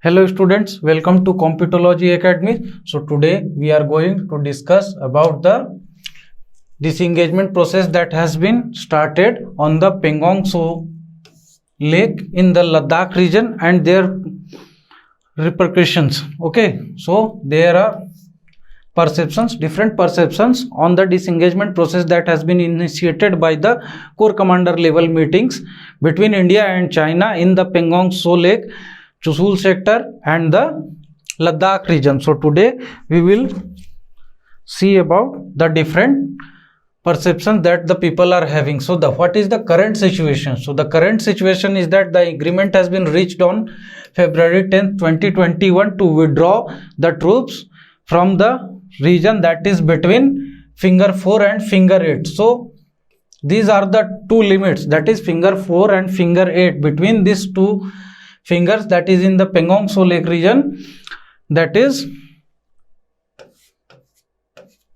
Hello students, welcome to Computology Academy. So today we are going to discuss about the disengagement process that has been started on the Pangong Tso Lake in the Ladakh region and their repercussions. Okay, so there are different perceptions on the disengagement process that has been initiated by the Corps Commander level meetings between India and China in the Pangong Tso Lake, Chushul sector and the Ladakh region. So today we will see about the different perceptions that the people are having. So what is the current situation? So the current situation is that the agreement has been reached on February 10th, 2021 to withdraw the troops from the region that is between finger 4 and finger 8. So these are the two limits, that is finger 4 and finger 8. Between these two fingers, that is in the Pangong Tso Lake region, that is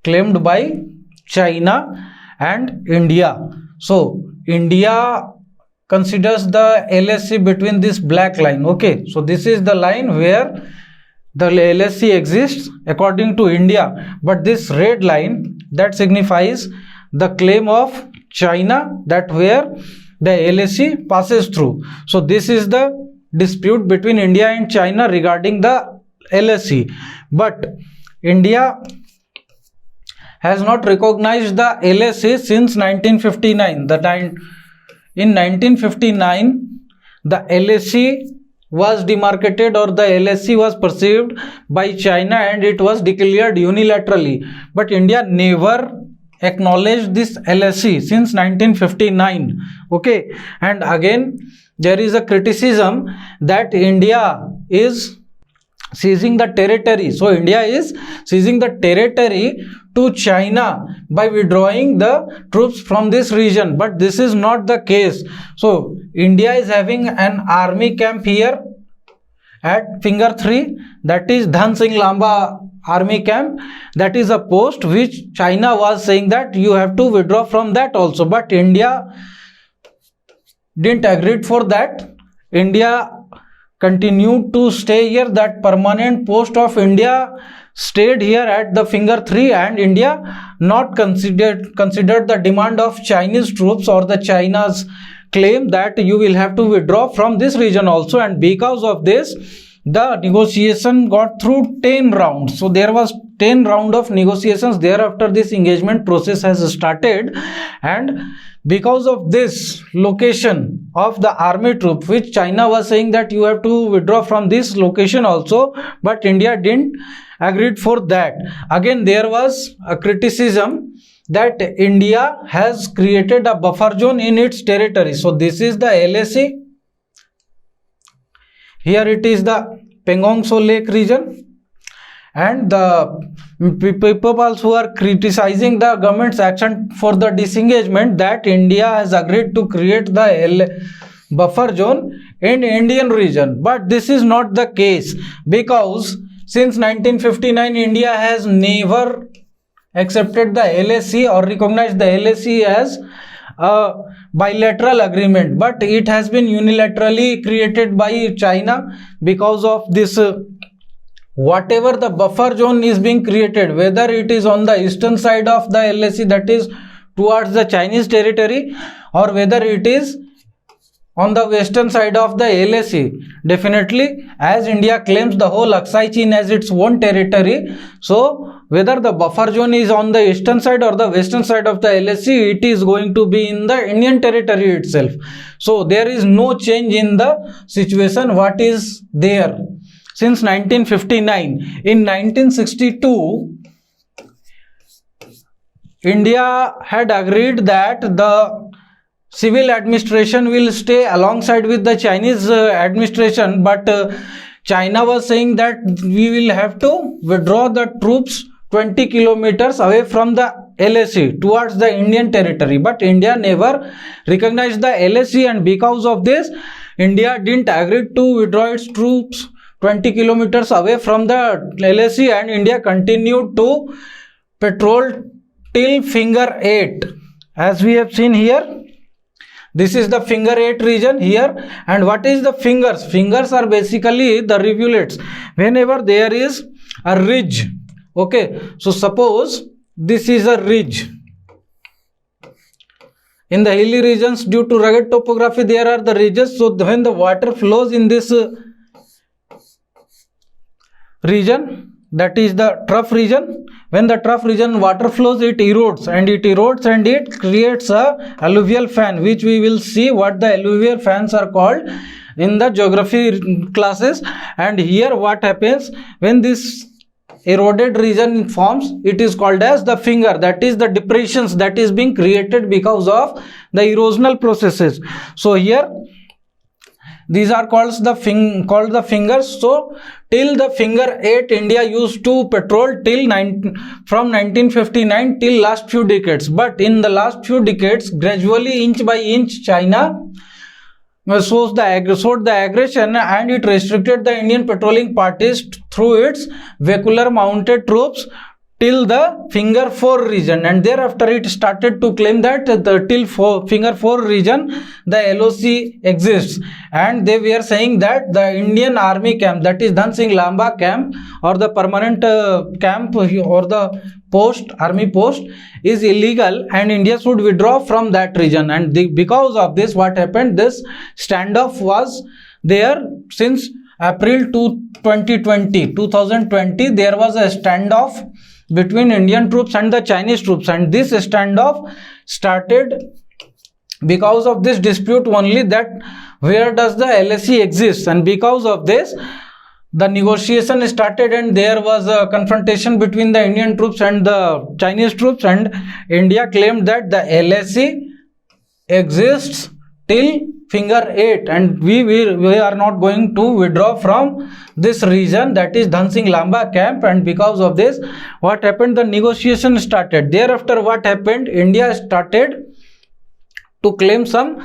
claimed by China and India. So India considers the LAC between this black line. Okay, so this is the line where the LAC exists according to India, but this red line that signifies the claim of China, that where the LAC passes through. So this is the dispute between India and China regarding the LAC, but India has not recognized the LAC since 1959. In 1959 the LAC was demarcated, or the LAC was perceived by China and it was declared unilaterally, but India never acknowledged this LAC since 1959. Okay, and again there is a criticism that India is seizing the territory. So India is seizing the territory to China by withdrawing the troops from this region, but this is not the case. So India is having an army camp here at finger 3, that is Dhan Singh Lamba army camp. That is a post which China was saying that you have to withdraw from that also, but India didn't agree for that. India continued to stay here. That permanent post of India stayed here at the finger 3, and India not considered the demand of Chinese troops or the China's claim that you will have to withdraw from this region also. And because of this, the negotiation got through 10 rounds. So there was 10 round of negotiations. Thereafter this engagement process has started, and because of this location of the army troop, which China was saying that you have to withdraw from this location also, but India didn't agree for that. Again there was a criticism that India has created a buffer zone in its territory. So this is the LAC, here it is the Pangong Tso Lake region, and the people also are criticizing the government's action for the disengagement, that India has agreed to create the buffer zone in Indian region. But this is not the case, because since 1959 India has never accepted the LAC or recognized the LAC as a bilateral agreement, but it has been unilaterally created by China. Because of this, whatever the buffer zone is being created, whether it is on the eastern side of the LAC, that is towards the Chinese territory, or whether it is on the western side of the LAC, definitely as India claims the whole Aksai Chin as its own territory, so whether the buffer zone is on the eastern side or the western side of the LAC, it is going to be in the Indian territory itself. So there is no change in the situation what is there since 1959. In 1962 India had agreed that the civil administration will stay alongside with the Chinese administration, but China was saying that we will have to withdraw the troops 20 kilometers away from the LAC towards the Indian territory, but India never recognized the LAC, and because of this India didn't agree to withdraw its troops 20 kilometers away from the LAC, and India continued to patrol till finger 8, as we have seen here. This is the finger 8 region here. And what is the fingers? Fingers are basically the rivulets. Whenever there is a ridge, okay, so suppose this is a ridge. In the hilly regions, due to rugged topography, there are the ridges. So when the water flows in this region, that is the trough region, when the trough region water flows, it erodes and it creates a alluvial fan, which we will see what the alluvial fans are called in the geography classes. And here what happens, when this eroded region forms, it is called as the finger. That is the depressions that is being created because of the erosional processes. So here these are called the fingers. So till the finger 8, India used to patrol from 1959 till last few decades. But in the last few decades, gradually inch by inch, China showed the aggression, and it restricted the Indian patrolling parties through its vehicular mounted troops till the finger 4 region, and thereafter it started to claim that finger 4 region the LOC exists, and they were saying that the Indian army camp, that is Dhan Singh Lamba camp, or the permanent camp or the army post is illegal, and India should withdraw from that region. And because of this, what happened, this standoff was there since April 2020. There was a standoff between Indian troops and the Chinese troops, and this standoff started because of this dispute only, that where does the LAC exist, and because of this the negotiation started, and there was a confrontation between the Indian troops and the Chinese troops, and India claimed that the LAC exists till finger 8, and we are not going to withdraw from this region, that is Dhan Singh Lamba camp. And because of this, what happened, the negotiation started. Thereafter what happened, India started to claim some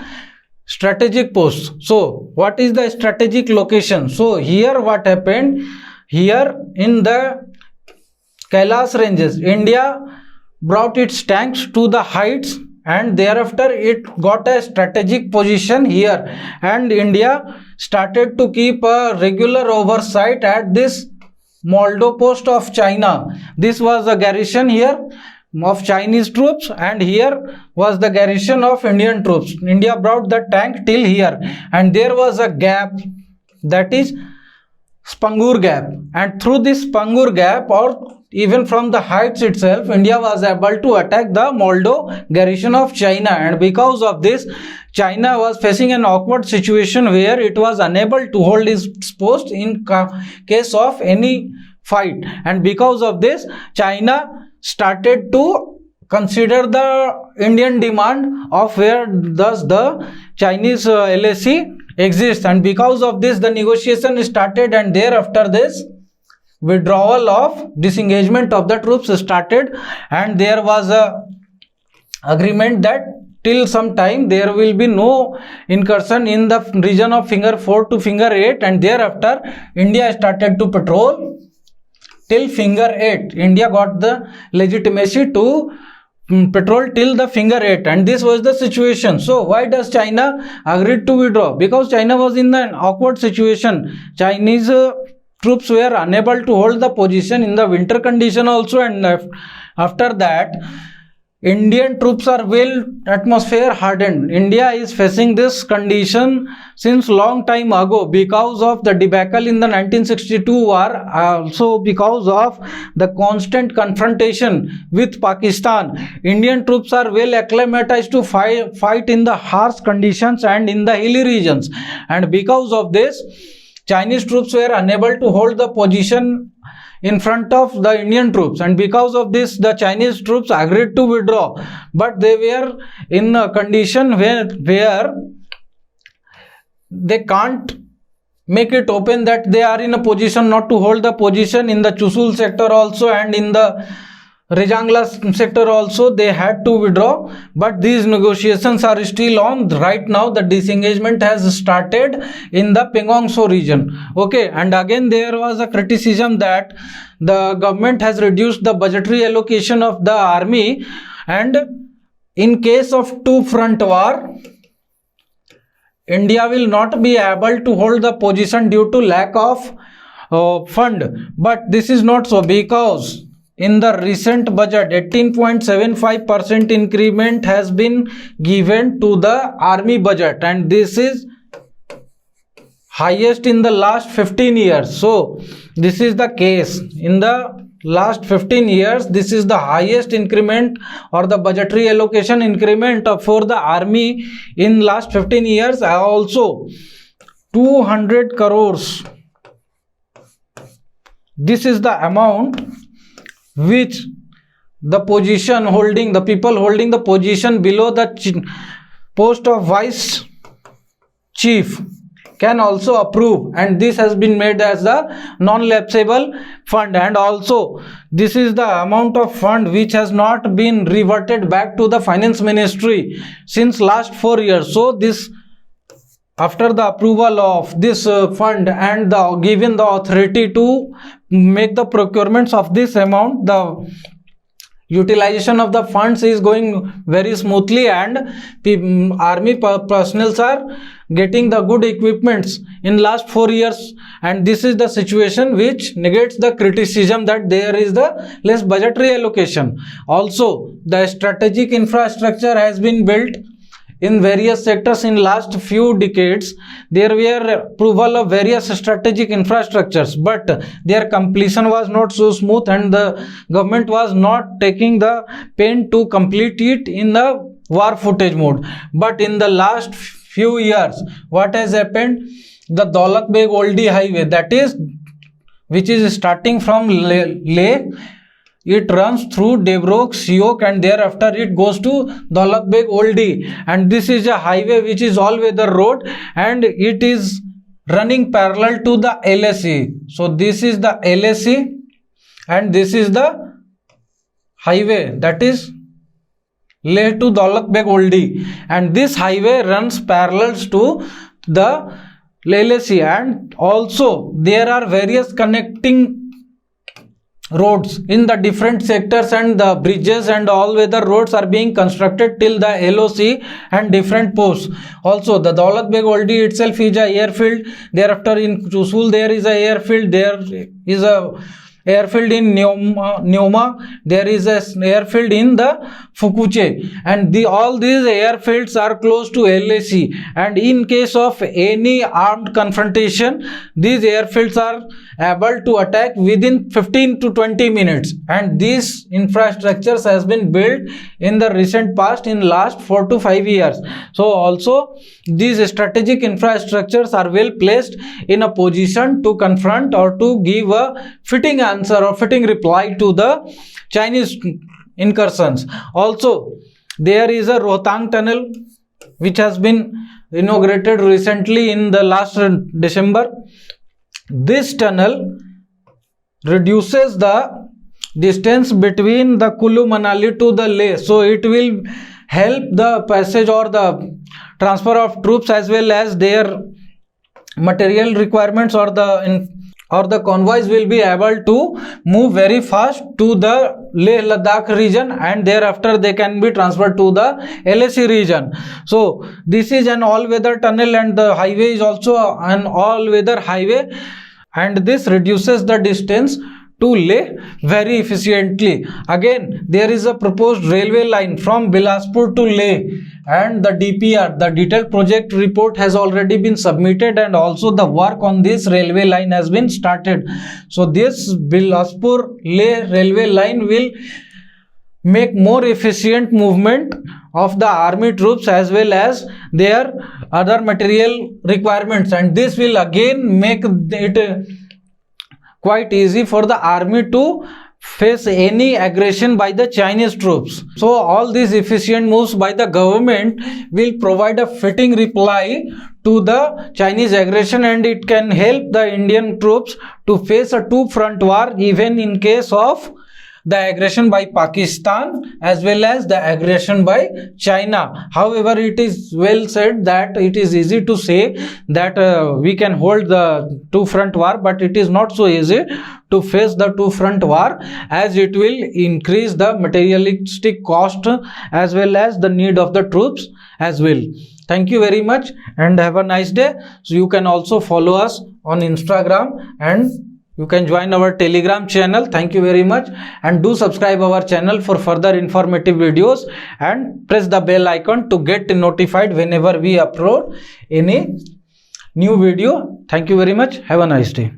strategic posts. So what is the strategic location? So here what happened, here in the Kailas ranges, India brought its tanks to the heights, and thereafter it got a strategic position here, and India started to keep a regular oversight at this Moldo post of China. This was a garrison here of Chinese troops, and here was the garrison of Indian troops. India brought the tank till here, and there was a gap, that is Spangur gap, and through this Spangur gap, or even from the heights itself, India was able to attack the Moldo garrison of China. And because of this, China was facing an awkward situation where it was unable to hold its post in case of any fight. And because of this, China started to consider the Indian demand of where does the Chinese LAC exists, and because of this the negotiation started, and thereafter this withdrawal of disengagement of the troops started, and there was a agreement that till some time there will be no incursion in the region of finger 4 to finger 8, and thereafter India started to patrol till finger 8. India got the legitimacy to patrol till the finger 8, and this was the situation. So why does China agreed to withdraw? Because China was in an awkward situation. Chinese troops were unable to hold the position in the winter condition also, and after that Indian troops are well atmosphere hardened. India is facing this condition since long time ago because of the debacle in the 1962 war, also because of the constant confrontation with Pakistan. Indian troops are well acclimatized to fight in the harsh conditions and in the hilly regions, and because of this Chinese troops were unable to hold the position in front of the Indian troops, and because of this the Chinese troops agreed to withdraw, but they were in a condition where they can't make it open that they are in a position not to hold the position in the Chushul sector also, and in the Rejangla sector also they had to withdraw. But these negotiations are still on. Right now the disengagement has started in the Pangong Tso region. Okay, and again there was a criticism that the government has reduced the budgetary allocation of the army, and in case of two front war India will not be able to hold the position due to lack of fund. But this is not so, because in the recent budget 18.75% increment has been given to the army budget, and this is highest in the last 15 years. So this is the case in the last 15 years. This is the highest increment or the budgetary allocation increment for the army in last 15 years. Also 200 crores. This is the amount which the position holding, the people holding the position below the post of vice chief can also approve, and this has been made as the non-lapsable fund. And also this is the amount of fund which has not been reverted back to the finance ministry since last 4 years. So this, after the approval of this fund and the given the authority to make the procurements of this amount, the utilization of the funds is going very smoothly, and army personnel are getting the good equipments in last 4 years. And this is the situation which negates the criticism that there is the less budgetary allocation. Also the strategic infrastructure has been built in various sectors in last few decades. There were approval of various strategic infrastructures, but their completion was not so smooth, and the government was not taking the pain to complete it in the war footage mode. But in the last few years, what has happened? The Daulat Beg Oldie highway, that is, which is starting from Leh, it runs through Debrok, Siok, and thereafter it goes to Daulat Beg Oldie. And this is a highway which is all-weather road, and it is running parallel to the LAC. So this is the LAC, and this is the highway, that is Leh to Daulat Beg Oldie. And this highway runs parallels to the LAC, and also there are various connecting roads in the different sectors, and the bridges and all-weather roads are being constructed till the LOC and different posts. Also the Daulat Beg Oldie itself is a airfield. Thereafter in Chushul there is a airfield. There is a airfield in Neuma. There is a airfield in the Fukuche, and all these airfields are close to LAC, and in case of any armed confrontation, these airfields are able to attack within 15 to 20 minutes. And these infrastructures has been built in the recent past, in last 4 to 5 years. So also these strategic infrastructures are well placed in a position to confront or to give a fitting answer or fitting reply to the Chinese incursions. Also there is a Rohtang tunnel which has been inaugurated recently in the last December. This tunnel reduces the distance between the Kullu Manali to the Leh, so it will help the passage or the transfer of troops as well as their material requirements, or the convoys will be able to move very fast to the Leh Ladakh region, and thereafter they can be transferred to the LAC region. So this is an all-weather tunnel, and the highway is also an all-weather highway, and this reduces the distance to Leh very efficiently. Again, there is a proposed railway line from Bilaspur to Leh, and the DPR, the detailed project report, has already been submitted, and also the work on this railway line has been started. So this Bilaspur Leh railway line will make more efficient movement of the army troops as well as their other material requirements, and this will again make it quite easy for the army to face any aggression by the Chinese troops. So all these efficient moves by the government will provide a fitting reply to the Chinese aggression, and it can help the Indian troops to face a two-front war even in case of the aggression by Pakistan as well as the aggression by China. However, it is well said that it is easy to say that we can hold the two-front war, but it is not so easy to face the two-front war, as it will increase the materialistic cost as well as the need of the troops as well. thank you very much and have a nice day. So you can also follow us on Instagram and you can join our Telegram channel. Thank you very much, and do subscribe our channel for further informative videos and press the bell icon to get notified whenever we upload any new video. Thank you very much. Have a nice day.